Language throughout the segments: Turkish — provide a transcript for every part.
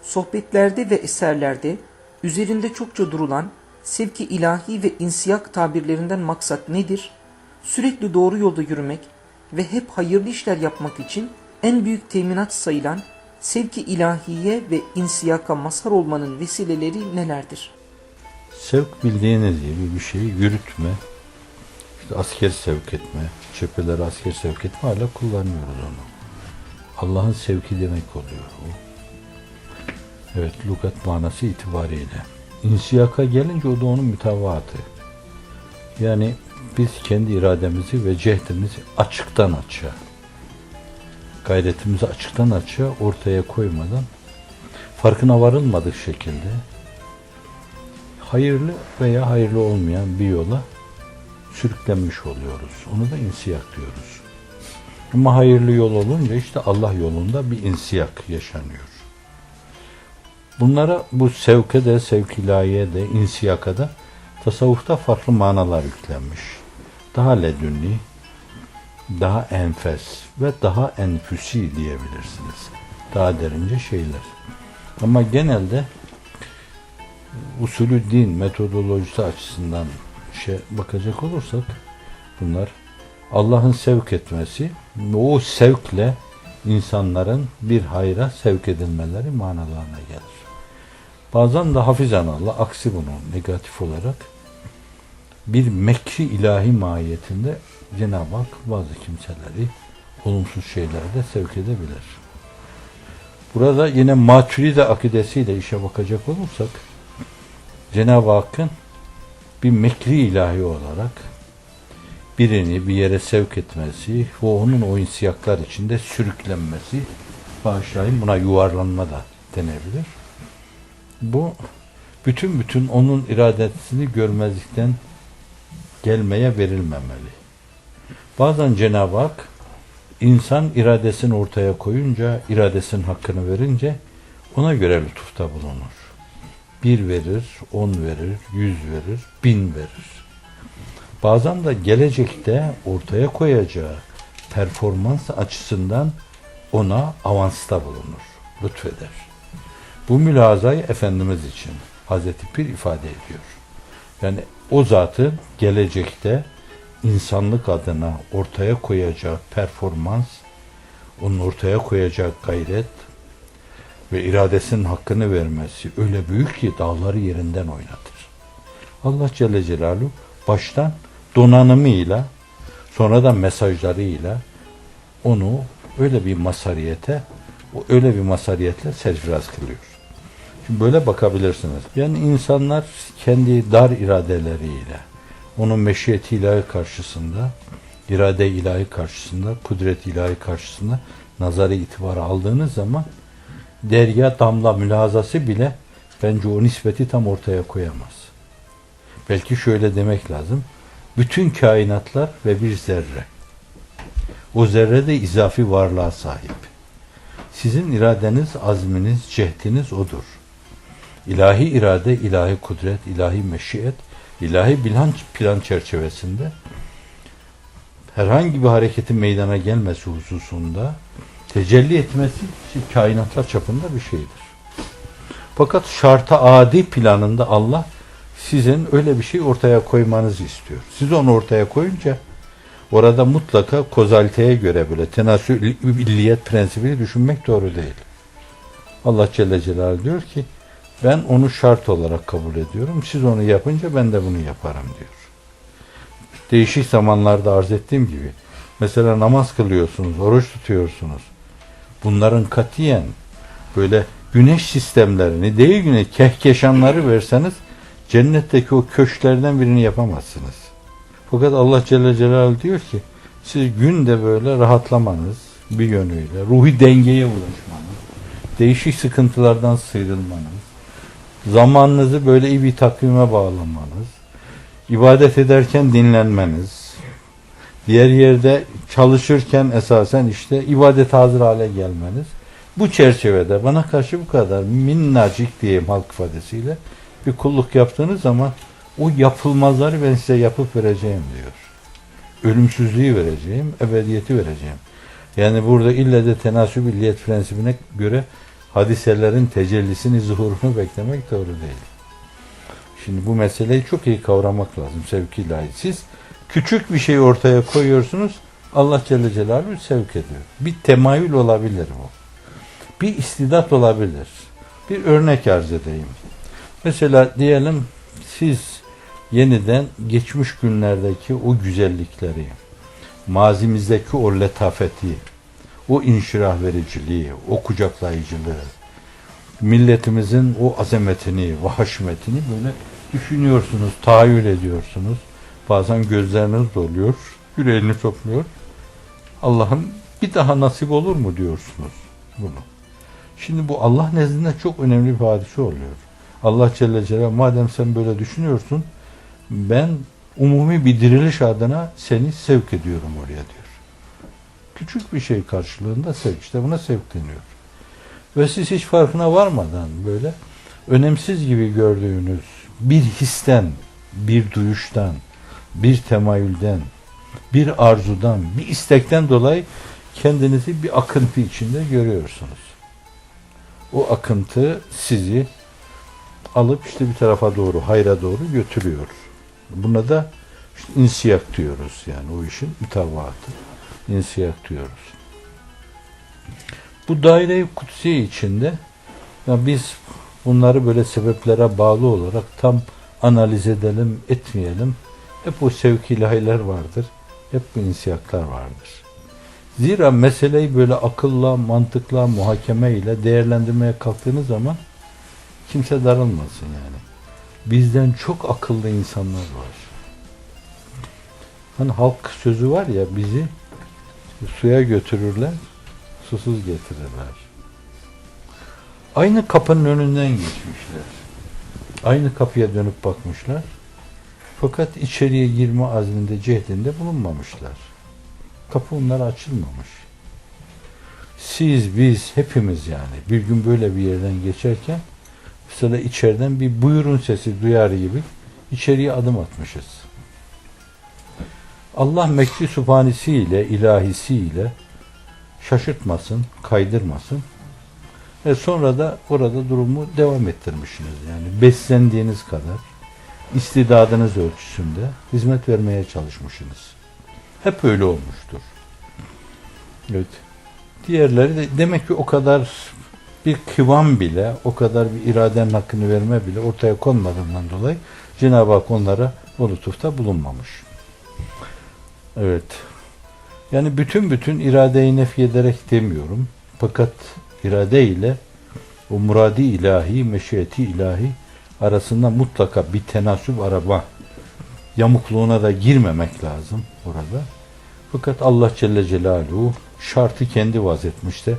sohbetlerde ve eserlerde üzerinde çokça durulan sevki ilahi ve insiyak tabirlerinden maksat nedir? Sürekli doğru yolda yürümek ve hep hayırlı işler yapmak için en büyük teminat sayılan sevki ilahiye ve insiyaka mazhar olmanın vesileleri nelerdir? Sevk bildiğiniz gibi bir şeyi yürütme, işte asker sevk etme, cephelere asker sevk etme, hala kullanıyoruz onu. Allah'ın sevki demek oluyor o. Evet, lügat manası itibariyle. İnsiyaka gelince o da onun mütevaatı. Yani biz kendi irademizi ve cehdimizi açıktan açığa, gayretimizi açıktan açığa ortaya koymadan, farkına varılmadık şekilde hayırlı veya hayırlı olmayan bir yola sürüklenmiş oluyoruz. Onu da insiyak diyoruz. Ama hayırlı yol olunca işte Allah yolunda bir insiyak yaşanıyor. Bunlara, bu sevke de, sevk ilahiye de, insiyaka da tasavvufta farklı manalar yüklenmiş. Daha ledünni, daha enfes ve daha enfüsi diyebilirsiniz. Daha derince şeyler. Ama genelde usulü din metodolojisi açısından bakacak olursak bunlar Allah'ın sevk etmesi ve o sevkle insanların bir hayra sevk edilmeleri manalarına gelir. Bazen de hafizan Allah aksi bunu negatif olarak bir mekri ilahi mahiyetinde Cenab-ı Hak bazı kimseleri olumsuz şeylerde sevk edebilir. Burada yine Maturidi akidesiyle işe bakacak olursak Cenab-ı Hakk'ın bir mekri ilahi olarak birini bir yere sevk etmesi ve onun o insiyaklar içinde sürüklenmesi, bağışlayın buna yuvarlanma da denebilir. Bu bütün onun iradesini görmezlikten gelmeye verilmemeli. Bazen Cenab-ı Hak insan iradesini ortaya koyunca, iradesinin hakkını verince ona göre lütufta bulunur. 1 verir, 10 verir, 100 verir, 1000 verir. Bazen de gelecekte ortaya koyacağı performans açısından ona avansta bulunur, lütfeder. Bu mülazayı Efendimiz için Hazreti Pir ifade ediyor. Yani o zatın gelecekte insanlık adına ortaya koyacağı performans, onun ortaya koyacağı gayret ve iradesinin hakkını vermesi öyle büyük ki dağları yerinden oynatır. Allah Celle Celaluhu baştan donanımıyla, sonra da mesajlarıyla onu öyle bir masariyetle serfiraz kılıyor. Şimdi böyle bakabilirsiniz. Yani insanlar kendi dar iradeleriyle, onun meşiyeti ilahi karşısında, irade ilahi karşısında, kudret ilahi karşısında nazarı itibara aldığınız zaman derya damla mülazası bile bence o nispeti tam ortaya koyamaz. Belki şöyle demek lazım. Bütün kainatlar ve bir zerre. O zerre de izafi varlığa sahip. Sizin iradeniz, azminiz, cehdiniz odur. İlahi irade, ilahi kudret, ilahi meşiyet, ilahi plan çerçevesinde herhangi bir hareketin meydana gelmesi hususunda tecelli etmesi kainatlar çapında bir şeydir. Fakat şarta adi planında Allah sizin öyle bir şey ortaya koymanızı istiyor. Siz onu ortaya koyunca orada mutlaka kozaliteye göre böyle tenasül illiyet prensibini düşünmek doğru değil. Allah Celle Celaluhu diyor ki ben onu şart olarak kabul ediyorum. Siz onu yapınca ben de bunu yaparım diyor. Değişik zamanlarda arz ettiğim gibi mesela namaz kılıyorsunuz, oruç tutuyorsunuz. Bunların katiyen böyle güneş sistemlerini değil kehkeşanları verseniz cennetteki o köşklerden birini yapamazsınız. Fakat Allah Celle Celaluhu diyor ki siz günde böyle rahatlamanız bir yönüyle, ruhi dengeye ulaşmanız, değişik sıkıntılardan sıyrılmanız, zamanınızı böyle iyi bir takvime bağlamanız, ibadet ederken dinlenmeniz, diğer yerde çalışırken esasen işte ibadet hazır hale gelmeniz, bu çerçevede bana karşı bu kadar minnacık diyeyim halk ifadesiyle bir kulluk yaptığınız zaman o yapılmazları ben size yapıp vereceğim diyor. Ölümsüzlüğü vereceğim, ebediyeti vereceğim. Yani burada ille de tenasüb illiyet prensibine göre hadiselerin tecellisini, zuhurunu beklemek doğru değil. Şimdi bu meseleyi çok iyi kavramak lazım, sevk-i ilahi. Siz küçük bir şey ortaya koyuyorsunuz, Allah Celle Celaluhu sevk ediyor. Bir temayül olabilir bu. Bir istidat olabilir. Bir örnek arz edeyim. Mesela diyelim siz yeniden geçmiş günlerdeki o güzellikleri, mazimizdeki o letafeti, o inşirah vericiliği, o kucaklayıcılığı, milletimizin o azametini, haşmetini böyle düşünüyorsunuz, tahayyül ediyorsunuz. Bazen gözleriniz doluyor, yüreğini topluyor. Allah'ım bir daha nasip olur mu diyorsunuz bunu. Şimdi bu Allah nezdinde çok önemli bir hadise oluyor. Allah Celle Celaluhu madem sen böyle düşünüyorsun, ben umumi bir diriliş adına seni sevk ediyorum oraya diyor. Küçük bir şey karşılığında sevk, işte buna sevk deniyor. Ve siz hiç farkına varmadan böyle önemsiz gibi gördüğünüz bir histen, bir duyuştan, bir temayülden, bir arzudan, bir istekten dolayı kendinizi bir akıntı içinde görüyorsunuz. O akıntı sizi alıp işte bir tarafa doğru, hayra doğru götürüyor. Buna da işte insiyak diyoruz, yani o işin mütevaatı. İnsiyak diyoruz. Bu daire-i kutsi içinde ya biz bunları böyle sebeplere bağlı olarak tam analiz edelim, etmeyelim. Hep o sevk-i ilahiler vardır. Hep bu insiyaklar vardır. Zira meseleyi böyle akılla, mantıkla, muhakeme ile değerlendirmeye kalktığınız zaman kimse darılmasın yani. Bizden çok akıllı insanlar var. Hani halk sözü var ya, bizi suya götürürler, susuz getirirler. Aynı kapının önünden geçmişler. Aynı kapıya dönüp bakmışlar. Fakat içeriye girme azminde, cehdinde bulunmamışlar. Kapı onlara açılmamış. Siz, biz, hepimiz yani bir gün böyle bir yerden geçerken mesela içeriden bir buyurun sesi duyar gibi içeriye adım atmışız. Allah mekri sübhanesiyle, ilahisiyle şaşırtmasın, kaydırmasın. Ve sonra da orada durumu devam ettirmişsiniz. Yani beslendiğiniz kadar istidadınız ölçüsünde hizmet vermeye çalışmışsınız. Hep öyle olmuştur. Evet. Diğerleri de demek ki o kadar bir kıvam bile, o kadar bir iradenin hakkını verme bile ortaya konmadığından dolayı Cenab-ı Hak onlara o lütufta bulunmamış. Evet. Yani bütün iradeyi nefy ederek demiyorum. Fakat irade ile o muradi ilahi, meşiyeti ilahi arasında mutlaka bir tenasüp araba yamukluğuna da girmemek lazım orada. Fakat Allah Celle Celaluhu şartı kendi vaz etmişse,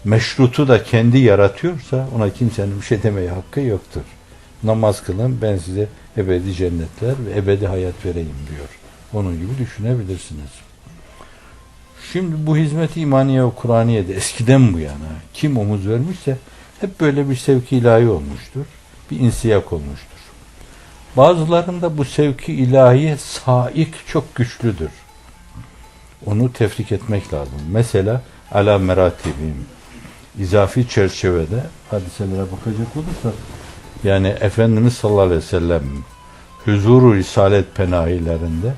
meşrutu da kendi yaratıyorsa ona kimsenin bir şey demeye hakkı yoktur. Namaz kılın, ben size ebedi cennetler ve ebedi hayat vereyim diyor. Onun gibi düşünebilirsiniz. Şimdi bu hizmet-i imaniye ve Kur'aniye'de eskiden bu yana kim omuz vermişse hep böyle bir sevki ilahi olmuştur. Bir insiyak olmuştur. Bazılarında bu sevki ilahiye saik çok güçlüdür. Onu tefrik etmek lazım. Mesela ala meratibim, izafi çerçevede hadiselere bakacak olursak, yani Efendimiz sallallahu aleyhi ve sellem huzuru risalet penahilerinde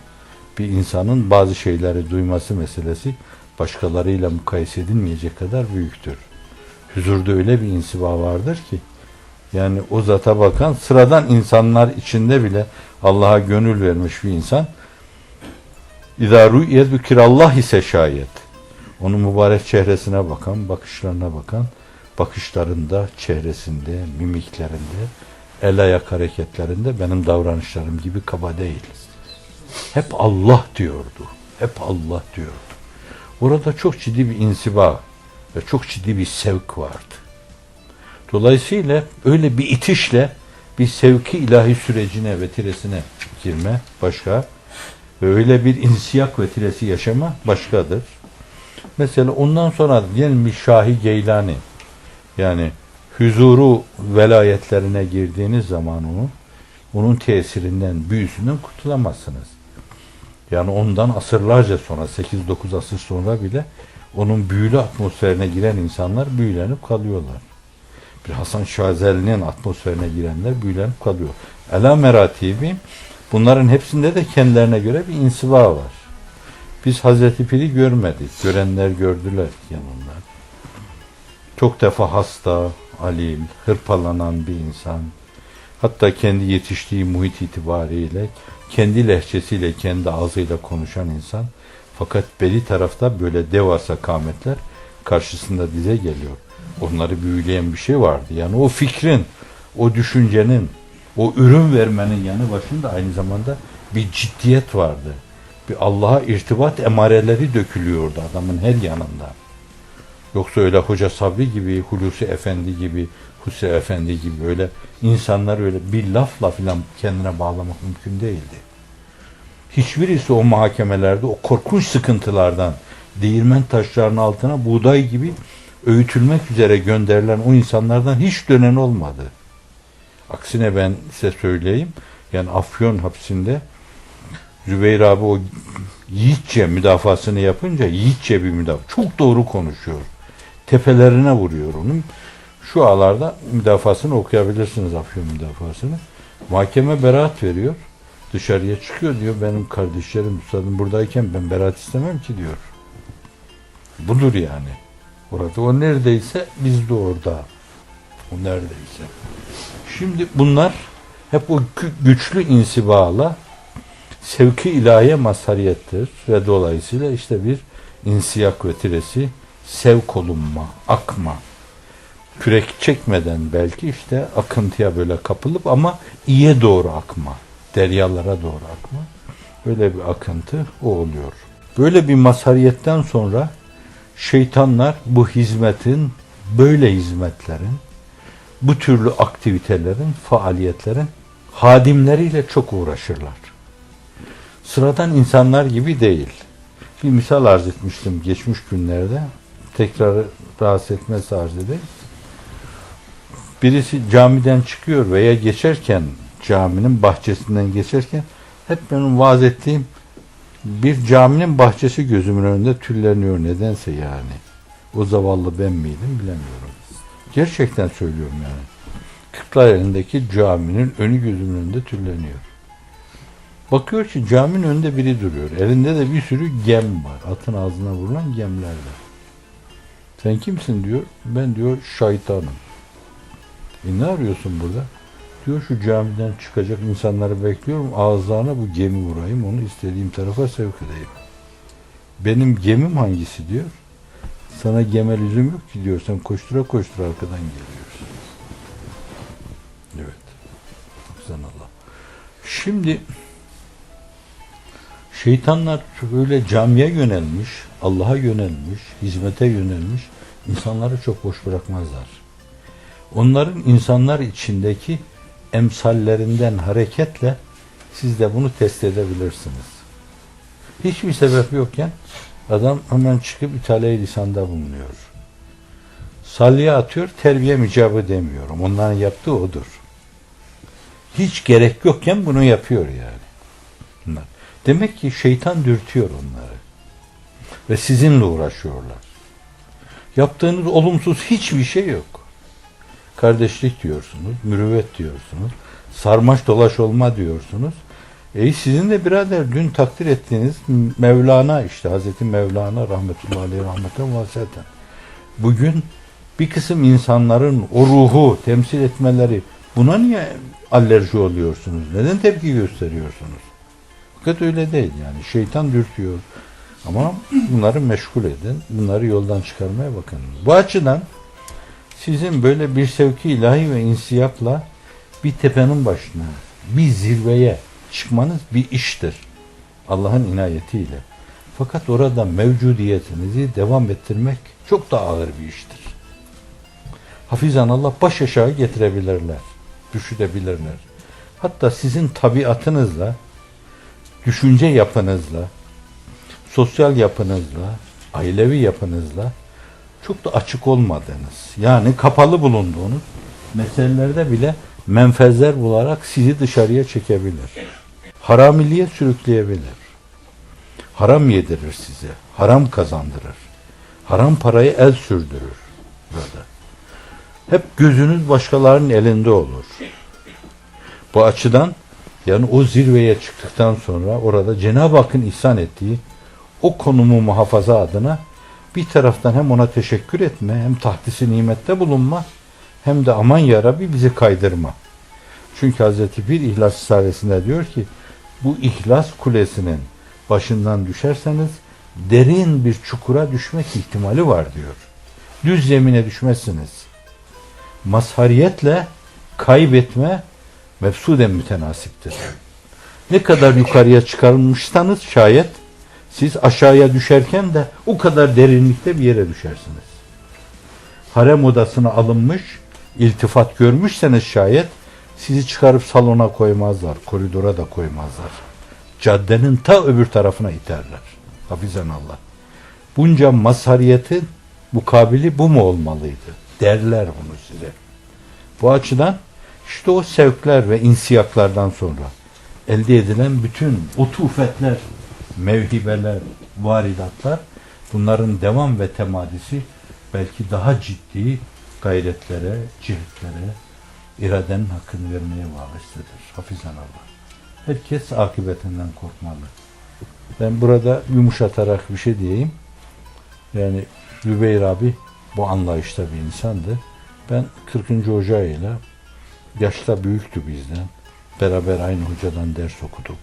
bir insanın bazı şeyleri duyması meselesi başkalarıyla mukayese edilmeyecek kadar büyüktür. Huzurda öyle bir insiba vardır ki, yani o zata bakan sıradan insanlar içinde bile Allah'a gönül vermiş bir insan, İzâ rü'yet bükirallah ise şayet, onun mübarek çehresine bakan, bakışlarına bakan, bakışlarında, çehresinde, mimiklerinde, el ayak hareketlerinde benim davranışlarım gibi kaba değil. Hep Allah diyordu. Hep Allah diyordu. Orada çok ciddi bir insiba ve çok ciddi bir sevk vardı. Dolayısıyla öyle bir itişle bir sevki ilahi sürecine, vetiresine girme başka ve öyle bir insiyak vetiresi yaşama başkadır. Mesela ondan sonra diyelim bir Şah-ı Geylani, yani huzuru velayetlerine girdiğiniz zaman onun tesirinden, büyüsünden kurtulamazsınız. Yani ondan asırlarca sonra, 8-9 asır sonra bile onun büyülü atmosferine giren insanlar büyülenip kalıyorlar. Bir Hasan Şazeli'nin atmosferine girenler büyülenip kalıyor. Ela meratibi, bunların hepsinde de kendilerine göre bir insiva var. Biz Hazreti Pir'i görmedik. Görenler gördüler yanında. Çok defa hasta, alil, hırpalanan bir insan. Hatta kendi yetiştiği muhit itibariyle, kendi lehçesiyle, kendi ağzıyla konuşan insan. Fakat beri tarafta böyle devasa kâmetler karşısında dize geliyor. Onları büyüleyen bir şey vardı. Yani o fikrin, o düşüncenin, o ürün vermenin yanı başında aynı zamanda bir ciddiyet vardı. Bir Allah'a irtibat emareleri dökülüyordu adamın her yanında. Yoksa öyle Hoca Sabri gibi, Hulusi Efendi gibi, Hüsrev Efendi gibi öyle insanlar öyle bir lafla filan kendine bağlamak mümkün değildi. Hiçbirisi o muhakemelerde o korkunç sıkıntılardan değirmen taşlarının altına buğday gibi öğütülmek üzere gönderilen o insanlardan hiç dönen olmadı. Aksine ben size söyleyeyim, yani Afyon hapsinde Zübeyir abi o yiğitçe müdafasını yapınca yiğitçe bir müdafaa. Çok doğru konuşuyor. Tepelerine vuruyor onun. Şu ağlarda müdafasını okuyabilirsiniz, Afyon müdafasını. Mahkeme beraat veriyor. Dışarıya çıkıyor diyor. Benim kardeşlerim, üstadım buradayken ben beraat istemem ki diyor. Budur yani. Orada o neredeyse biz de orada. O neredeyse. Şimdi bunlar hep o güçlü insibala sevki ilahiye mazhariyettir ve dolayısıyla işte bir insiyak vetiresi, sevk olunma, akma, kürek çekmeden belki işte akıntıya böyle kapılıp ama iyiye doğru akma, deryalara doğru akma, böyle bir akıntı o oluyor. Böyle bir mazhariyetten sonra şeytanlar bu hizmetin, böyle hizmetlerin, bu türlü aktivitelerin, faaliyetlerin hadimleriyle çok uğraşırlar. Sıradan insanlar gibi değil. Bir misal arz etmiştim geçmiş günlerde. Tekrar rahatsız etmez arz edeyim. Birisi camiden çıkıyor veya geçerken, caminin bahçesinden geçerken hep benim vaaz ettiğim bir caminin bahçesi gözümün önünde tülleniyor nedense yani. O zavallı ben miydim bilemiyorum. Gerçekten söylüyorum yani. Kırklareli'ndeki caminin önü gözümün önünde tülleniyor. Bakıyor ki caminin önünde biri duruyor. Elinde de bir sürü gem var. Atın ağzına vurulan gemler var. Sen kimsin diyor. Ben diyor şeytanım. Ne arıyorsun burada? Diyor şu camiden çıkacak insanları bekliyorum. Ağızlarına bu gemi vurayım. Onu istediğim tarafa sevk edeyim. Benim gemim hangisi diyor. Sana geme lüzum yok ki diyor. Sen koştura koştura arkadan geliyorsun. Evet. Subhanallah. Şimdi şeytanlar böyle camiye yönelmiş, Allah'a yönelmiş, hizmete yönelmiş insanları çok boş bırakmazlar. Onların insanlar içindeki emsallerinden hareketle siz de bunu test edebilirsiniz. Hiçbir sebep yokken adam hemen çıkıp İtalya lisanda bulunuyor. Salya atıyor, terbiye icabı demiyorum. Onların yaptığı odur. Hiç gerek yokken bunu yapıyor yani. Bunlar. Demek ki şeytan dürtüyor onları. Ve sizinle uğraşıyorlar. Yaptığınız olumsuz hiçbir şey yok. Kardeşlik diyorsunuz, mürüvvet diyorsunuz, sarmaş dolaş olma diyorsunuz. Sizin de birader dün takdir ettiğiniz Mevlana işte Hazreti Mevlana rahmetullahi aleyhi rahmeten vasiyeten. Bugün bir kısım insanların o ruhu temsil etmeleri buna niye alerji oluyorsunuz? Neden tepki gösteriyorsunuz? Fakat öyle değil yani. Şeytan dürtüyor. Ama bunları meşgul edin. Bunları yoldan çıkarmaya bakın. Bu açıdan sizin böyle bir sevki ilahi ve insiyapla bir tepenin başına, bir zirveye çıkmanız bir iştir. Allah'ın inayetiyle. Fakat orada mevcudiyetinizi devam ettirmek çok da ağır bir iştir. Hafizanallah baş aşağı getirebilirler. Düşürebilirler. Hatta sizin tabiatınızla, düşünce yapınızla, sosyal yapınızla, ailevi yapınızla çok da açık olmadığınız, yani kapalı bulunduğunuz meselelerde bile menfezler bularak sizi dışarıya çekebilir. Haramiliğe sürükleyebilir. Haram yedirir size. Haram kazandırır. Haram parayı el sürdürür burada. Hep gözünüz başkalarının elinde olur. Bu açıdan yani o zirveye çıktıktan sonra orada Cenab-ı Hakk'ın ihsan ettiği o konumu muhafaza adına bir taraftan hem ona teşekkür etme, hem tahdisi nimette bulunma, hem de aman ya Rabbi bizi kaydırma. Çünkü Hazreti Pir İhlas Risalesi'nde diyor ki bu ihlas kulesinin başından düşerseniz derin bir çukura düşmek ihtimali var diyor. Düz zemine düşmezsiniz. Mazhariyetle kaybetme mefsuden mütenasiptir. Ne kadar yukarıya çıkarmışsanız şayet siz aşağıya düşerken de o kadar derinlikte bir yere düşersiniz. Harem odasına alınmış, iltifat görmüşseniz şayet sizi çıkarıp salona koymazlar, koridora da koymazlar. Caddenin ta öbür tarafına iterler. Hafizanallah. Bunca mazhariyetin mukabili bu mu olmalıydı? Derler bunu size. Bu açıdan işte o sevkler ve insiyaklardan sonra elde edilen bütün utufetler, mevhibeler, varidatlar, bunların devam ve temadisi belki daha ciddi gayretlere, cihetlere, iradenin hakkını vermeye vabestedir. Hafizanallah. Herkes akıbetinden korkmalı. Ben burada yumuşatarak bir şey diyeyim. Yani Zübeyir abi bu anlayışta bir insandı. Ben 40. hocayla yaşta büyüktü bizden. Beraber aynı hocadan ders okuduk.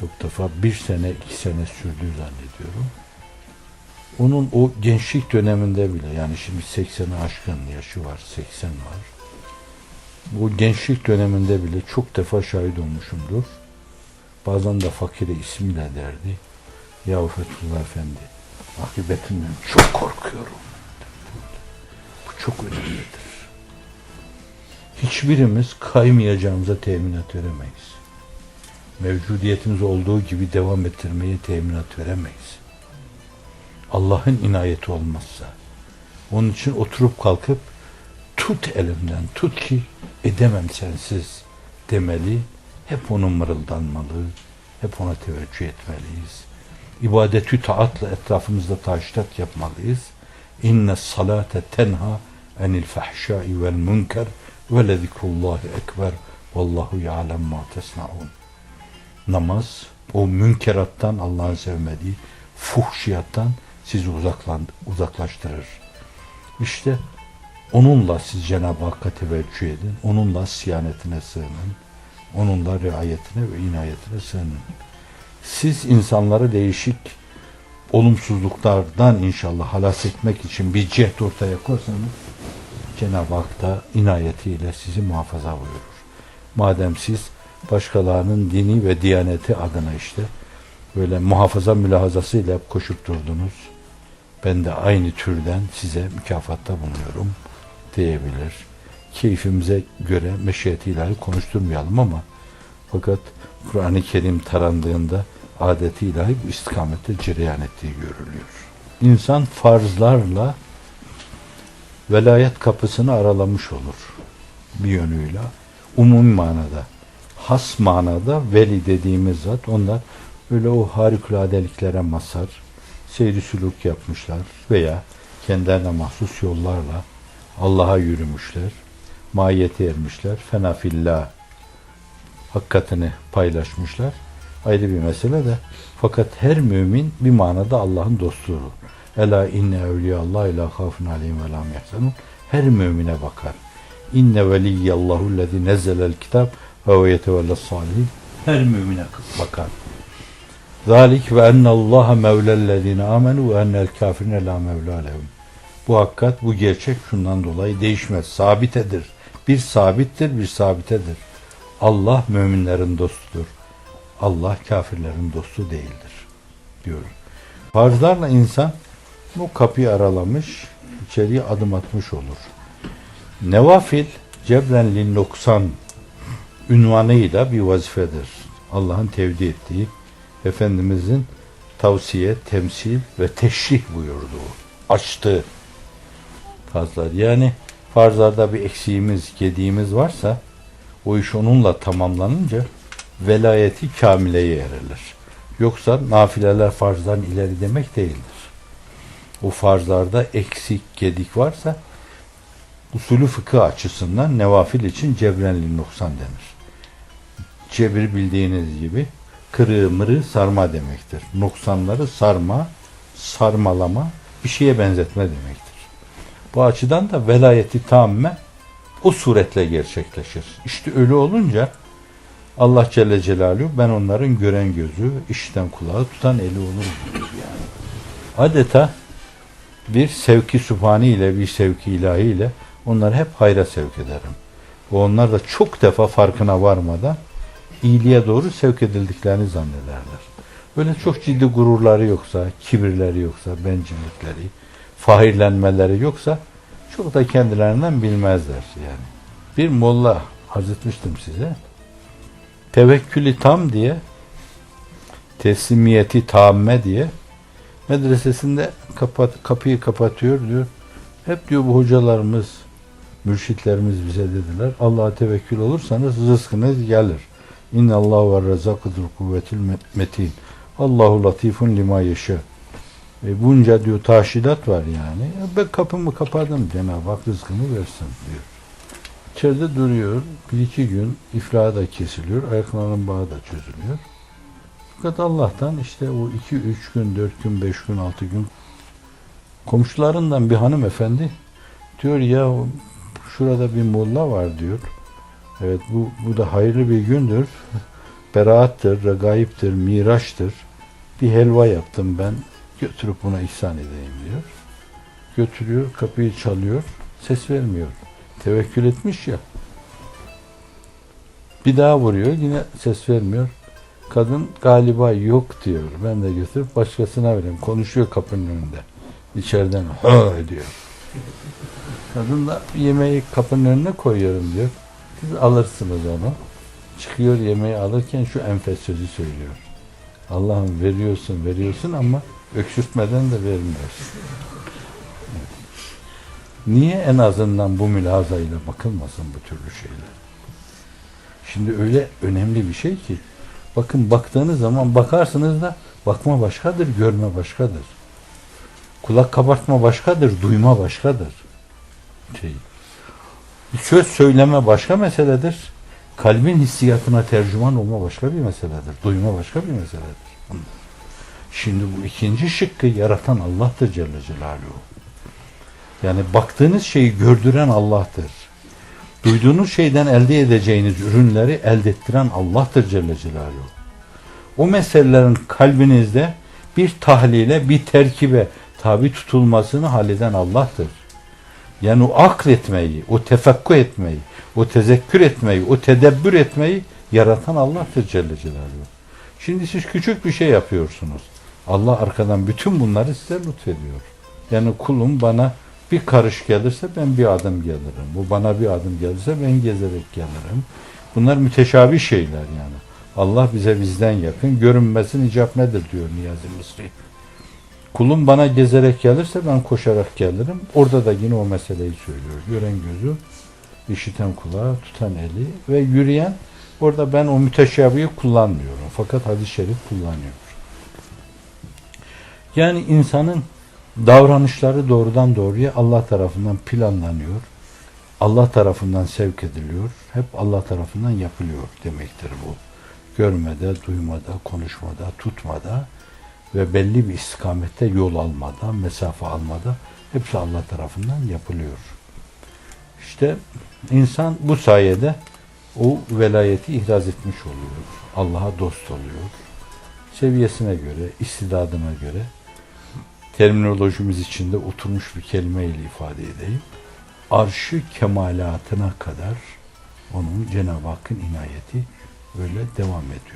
Çok defa 1 sene 2 sene sürdüğü zannediyorum. Onun o gençlik döneminde bile yani şimdi 80'i aşkın yaşı var, 80 var. Bu gençlik döneminde bile çok defa şahit olmuşumdur. Bazen de fakire ismiyle derdi. Ya Fethullah Efendi, akıbetimden çok korkuyorum. Bu çok önemlidir. Hiçbirimiz kaymayacağımıza teminat veremeyiz. Mevcudiyetimiz olduğu gibi devam ettirmeye teminat veremeyiz. Allah'ın inayeti olmazsa. Onun için oturup kalkıp tut elimden, tut ki edemem sensiz demeli. Hep ona mırıldanmalı, hep ona teveccüh etmeliyiz. İbadetü taatla etrafımızda taştat yapmalıyız. İnne salate tenha enil fahşai vel münker ve le zikrullahi ekber vallahu ya'lem ma tesnaun. Namaz o münkerattan, Allah'ın sevmediği fuhşiyattan sizi uzaklaştırır. İşte onunla siz Cenab-ı Hakk'a teveccüh edin. Onunla siyanetine sığının. Onunla riayetine ve inayetine sığının. Siz insanları değişik olumsuzluklardan inşallah halas etmek için bir cehd ortaya koysanız Cenab-ı Hak da inayetiyle sizi muhafaza buyurur. Madem siz başkalarının dini ve diyaneti adına işte böyle muhafaza mülahazasıyla hep koşup durdunuz, ben de aynı türden size mükafatta bulunuyorum diyebilir. Keyfimize göre meşiyeti ilahi konuşturmayalım ama fakat Kur'an-ı Kerim tarandığında adeti ilahi bu istikamette cereyan ettiği görülüyor. İnsan farzlarla velayet kapısını aralamış olur bir yönüyle. Umumi manada, has manada veli dediğimiz zat onlar öyle o harikuladeliklere mazhar seyri sülûk yapmışlar veya kendilerine mahsus yollarla Allah'a yürümüşler, mahiyete ermişler, fena fillah hakikatini paylaşmışlar. Ayrı bir mesele de fakat her mümin bir manada Allah'ın dostudur. Ela inne evliyallah la khafun aleyhim ve la yahzanun. Her mümine bakar. İnne veliyallahu lezî nezzelel kitab ve yetevelles salihin. Her mümine bakar. Zalik ve ennallaha mevlellezîne amenu ve ennel kafirine la mevlâ lehum. Bu hakikat, bu gerçek şundan dolayı değişmez. Sabitedir. Bir sabittir, bir sabitedir. Allah müminlerin dostudur. Allah kafirlerin dostu değildir. Diyor. Farzlarla insan bu kapıyı aralamış, içeriye adım atmış olur. Nevafil, cebren lin noksan ünvanıyla bir vazifedir. Allah'ın tevdi ettiği, Efendimizin tavsiye, temsil ve teşrih buyurduğu, açtığı farzlar. Yani farzlarda bir eksiğimiz, gediğimiz varsa o iş onunla tamamlanınca velayeti kamileye erilir. Yoksa nafileler farzdan ileri demek değildir. O farzlarda eksik, gedik varsa usulü fıkıh açısından nevafil için cebrenli noksan denir. Cebir bildiğiniz gibi kırığı mırığı sarma demektir. Noksanları sarma, sarmalama, bir şeye benzetme demektir. Bu açıdan da velayeti tamme o suretle gerçekleşir. İşte öyle olunca Allah Celle Celaluhu ben onların gören gözü, işiten kulağı, tutan eli olurum diyor yani. Adeta bir sevki sübhani ile bir sevki ilahi ile onları hep hayra sevk ederim. Onlar da çok defa farkına varmadan iyiliğe doğru sevk edildiklerini zannederler. Böyle çok ciddi gururları yoksa, kibirleri yoksa, bencillikleri, fahirlenmeleri yoksa çok da kendilerinden bilmezler yani. Bir molla arz etmiştim size. Tevekkülü tam diye, teslimiyeti tamme diye medresesinde kapıyı kapatıyor diyor. Hep diyor bu hocalarımız, mürşitlerimiz bize dediler. Allah'a tevekkül olursanız rızkınız gelir. İnnallahu ve rezzakıdır kuvvetil metin. Allahu latifun lima yeşâ. Bunca diyor taşidat var yani. Ben kapımı kapadım, Cenab-ı Hak rızkını versin diyor. İçeride duruyor. Bir iki gün iflahı da kesiliyor. Ayaklarının bağı da çözülüyor. Fakat Allah'tan işte o 2-3 gün, 4 gün, 5 gün, 6 gün komşularından bir hanımefendi diyor ya şurada bir molla var diyor. Evet bu da hayırlı bir gündür. Beraattır, regaiptir, miraçtır. Bir helva yaptım ben. Götürüp buna ihsan edeyim diyor. Götürüyor, kapıyı çalıyor. Ses vermiyor. Tevekkül etmiş ya. Bir daha vuruyor. Yine ses vermiyor. Kadın galiba yok diyor. Ben de götürüp başkasına vereyim. Konuşuyor kapının önünde. İçeriden diyor. Kadın da yemeği kapının önüne koyuyorum diyor. Siz alırsınız onu. Çıkıyor yemeği alırken şu enfes sözü söylüyor. Allah'ım veriyorsun ama öksürtmeden de vermiyorsun. Evet. Niye en azından bu mülazayla bakılmasın bu türlü şeyler? Şimdi öyle önemli bir şey ki bakın baktığınız zaman bakarsınız da bakma başkadır, görme başkadır. Kulak kabartma başkadır, duyma başkadır. Söz söyleme başka meseledir. Kalbin hissiyatına tercüman olma başka bir meseledir. Duyma başka bir meseledir. Şimdi bu ikinci şıkkı yaratan Allah'tır Celle Celaluhu. Yani baktığınız şeyi gördüren Allah'tır. Duyduğunuz şeyden elde edeceğiniz ürünleri elde ettiren Allah'tır Celle Celaluhu. O meselelerin kalbinizde bir tahlile, bir terkibe tabi tutulmasını halleden Allah'tır. Yani o akletmeyi, o tefekkür etmeyi, o tezekkür etmeyi, o tedebbür etmeyi yaratan Allah'tır Celle Celaluhu. Şimdi siz küçük bir şey yapıyorsunuz. Allah arkadan bütün bunları size lütfediyor. Yani kulum bana bir karış gelirse ben bir adım gelirim. Bu bana bir adım gelirse ben gezerek gelirim. Bunlar müteşabih şeyler yani. Allah bize bizden yakın. Görünmesin icap nedir diyor Niyazi Mısri. Kulum bana gezerek gelirse ben koşarak gelirim. Orada da yine o meseleyi söylüyor. Gören gözü, işiten kulağı, tutan eli ve yürüyen. Orada ben o müteşabihi kullanmıyorum. Fakat hadis-i şerif kullanıyor. Yani insanın davranışları doğrudan doğruya Allah tarafından planlanıyor. Allah tarafından sevk ediliyor. Hep Allah tarafından yapılıyor demektir bu. Görmede, duymada, konuşmada, tutmada ve belli bir istikamette yol almada, mesafe almada hepsi Allah tarafından yapılıyor. İşte insan bu sayede o velayeti ihraz etmiş oluyor. Allah'a dost oluyor. Seviyesine göre, istidadına göre terminolojimiz içinde oturmuş bir kelimeyle ifade edeyim. Arş-ı kemalatına kadar onun Cenab-ı Hakk'ın inayeti böyle devam ediyor.